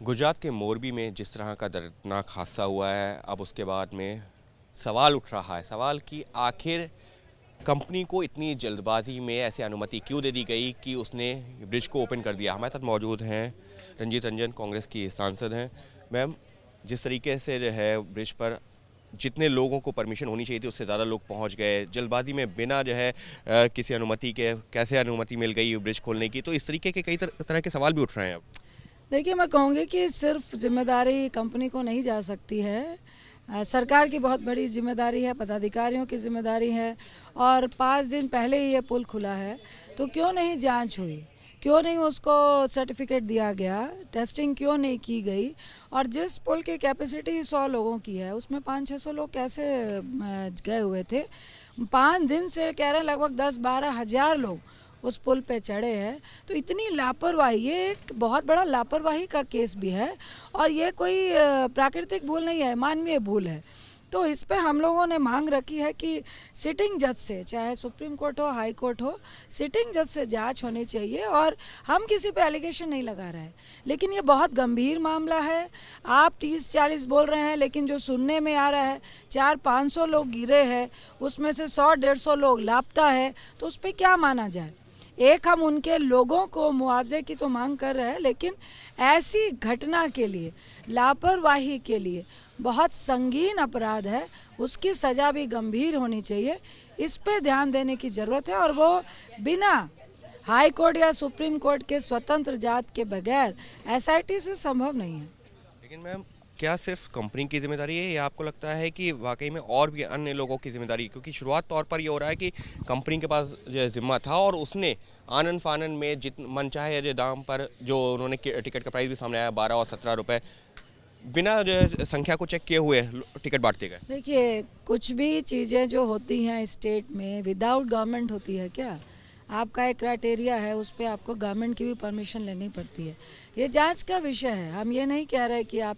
गुजरात के मोरबी में जिस तरह का दर्दनाक हादसा हुआ है, अब उसके बाद में सवाल उठ रहा है कि आखिर कंपनी को इतनी जल्दबाजी में ऐसे अनुमति क्यों दे दी गई कि उसने ब्रिज को ओपन कर दिया। हमारे साथ मौजूद हैं रंजीत रंजन, कांग्रेस की सांसद हैं। मैम, जिस तरीके से जो है ब्रिज पर जितने लोगों को परमिशन होनी चाहिए थी उससे ज़्यादा लोग पहुंच गए, जल्दबाजी में बिना जो है किसी अनुमति के कैसे अनुमति मिल गई ब्रिज खोलने की, तो इस तरीके के कई तरह के सवाल भी उठ रहे हैं अब। देखिए, मैं कहूँगी कि सिर्फ जिम्मेदारी कंपनी को नहीं जा सकती है, सरकार की बहुत बड़ी जिम्मेदारी है, पदाधिकारियों की जिम्मेदारी है। और 5 दिन पहले ही ये पुल खुला है, तो क्यों नहीं जांच हुई, क्यों नहीं उसको सर्टिफिकेट दिया गया, टेस्टिंग क्यों नहीं की गई। और जिस पुल की कैपेसिटी 100 लोगों की है, उसमें 500-600 लोग कैसे गए हुए थे। 5 दिन से कह रहे हैं लगभग 10-12 हज़ार लोग उस पुल पे चढ़े हैं। तो इतनी लापरवाही, ये एक बहुत बड़ा लापरवाही का केस भी है और ये कोई प्राकृतिक भूल नहीं है, मानवीय भूल है। तो इस पे हम लोगों ने मांग रखी है कि सिटिंग जज से, चाहे सुप्रीम कोर्ट हो, हाई कोर्ट हो, सिटिंग जज से जांच होनी चाहिए। और हम किसी पे एलिगेशन नहीं लगा रहे हैं, लेकिन ये बहुत गंभीर मामला है। आप 30-40 बोल रहे हैं, लेकिन जो सुनने में आ रहा है 400-500 लोग गिरे हैं, उसमें से 100-150 लोग लापता है, तो उस पर क्या माना जाए। एक, हम उनके लोगों को मुआवजे की तो मांग कर रहे हैं, लेकिन ऐसी घटना के लिए, लापरवाही के लिए बहुत संगीन अपराध है, उसकी सज़ा भी गंभीर होनी चाहिए। इस पे ध्यान देने की ज़रूरत है और वो बिना हाई कोर्ट या सुप्रीम कोर्ट के स्वतंत्र जांच के बगैर एसआईटी से संभव नहीं है। लेकिन मैम, क्या सिर्फ कंपनी की जिम्मेदारी है या आपको लगता है कि वाकई में और भी अन्य लोगों की जिम्मेदारी? क्योंकि शुरुआत तौर पर ये हो रहा है कि कंपनी के पास जो जिम्मा था और उसने आनन फानन में मनचाहे जो दाम पर, जो उन्होंने टिकट का प्राइस भी सामने आया 12 और 17 रुपये, बिना जो है संख्या को चेक किए हुए टिकट बांटते गए। देखिए, कुछ भी चीज़ें जो होती हैं स्टेट में विदाउट गवर्नमेंट होती है क्या? आपका एक क्राइटेरिया है, उस पर आपको गवर्नमेंट की भी परमिशन लेनी पड़ती है। ये जांच का विषय है। हम ये नहीं कह रहे कि आप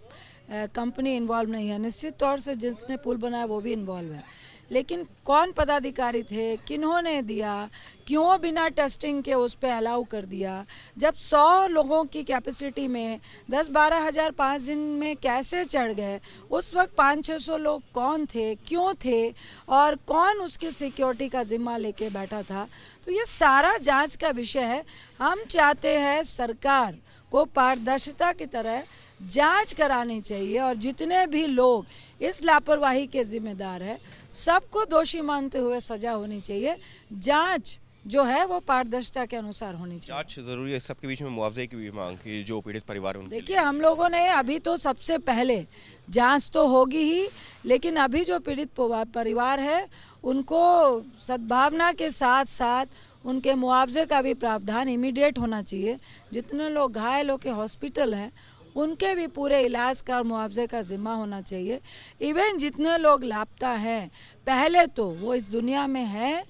कंपनी इन्वॉल्व नहीं है, निश्चित तौर से जिसने पुल बनाया वो भी इन्वॉल्व है, लेकिन कौन पदाधिकारी थे, किन्होंने दिया, क्यों बिना टेस्टिंग के उस पर अलाउ कर दिया। जब 100 लोगों की कैपेसिटी में 10-12 हज़ार 5 दिन में कैसे चढ़ गए, उस वक्त 500-600 लोग कौन थे, क्यों थे और कौन उसकी सिक्योरिटी का जिम्मा लेके बैठा था, तो ये सारा जांच का विषय है। हम चाहते हैं सरकार को पारदर्शिता की तरह जांच करानी चाहिए और जितने भी लोग इस लापरवाही के जिम्मेदार हैं, सबको दोषी मानते हुए सजा होनी चाहिए। जांच जो है वो पारदर्शिता के अनुसार होनी चाहिए। जांच जरूरी है। सबके बीच में मुआवजे की भी मांग की जो पीड़ित परिवार उनके देखिए, हम लोगों ने अभी तो सबसे पहले जांच तो होगी ही, लेकिन अभी जो पीड़ित परिवार है उनको सद्भावना के साथ साथ उनके मुआवजे का भी प्रावधान इमीडिएट होना चाहिए। जितने लोग घायल होकर हॉस्पिटल हैं उनके भी पूरे इलाज का मुआवजे का जिम्मा होना चाहिए। इवन जितने लोग लापता हैं, पहले तो वो इस दुनिया में हैं,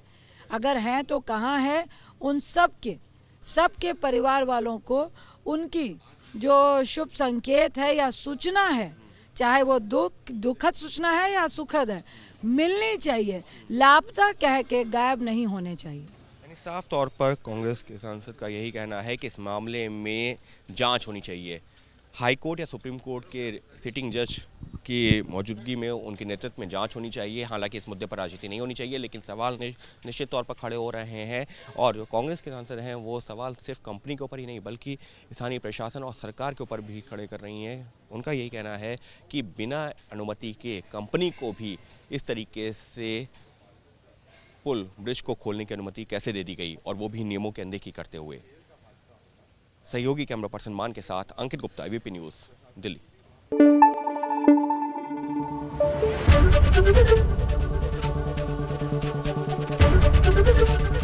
अगर हैं तो कहाँ हैं, उन सबके परिवार वालों को उनकी जो शुभ संकेत है या सूचना है, चाहे वो दुखद सूचना है या सुखद है, मिलनी चाहिए। लापता कह के गायब नहीं होने चाहिए। साफ तौर पर कांग्रेस के सांसद का यही कहना है कि इस मामले में जांच होनी चाहिए। हाई कोर्ट या सुप्रीम कोर्ट के सिटिंग जज की मौजूदगी में, उनके नेतृत्व में जांच होनी चाहिए। हालांकि इस मुद्दे पर राजनीति नहीं होनी चाहिए, लेकिन सवाल निश्चित तौर पर खड़े हो रहे हैं। और जो कांग्रेस के सांसद हैं वो सवाल सिर्फ कंपनी के ऊपर ही नहीं बल्कि स्थानीय प्रशासन और सरकार के ऊपर भी खड़े कर रही हैं। उनका यही कहना है कि बिना अनुमति के कंपनी को भी इस तरीके से पुल ब्रिज को खोलने की अनुमति कैसे दे दी गई, और वो भी नियमों की अनदेखी करते हुए। सहयोगी कैमरा पर्सन मान के साथ Ankit Gupta, ABP News, Delhi.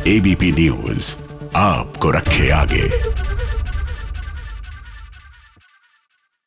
ABP News आपको रखे आगे।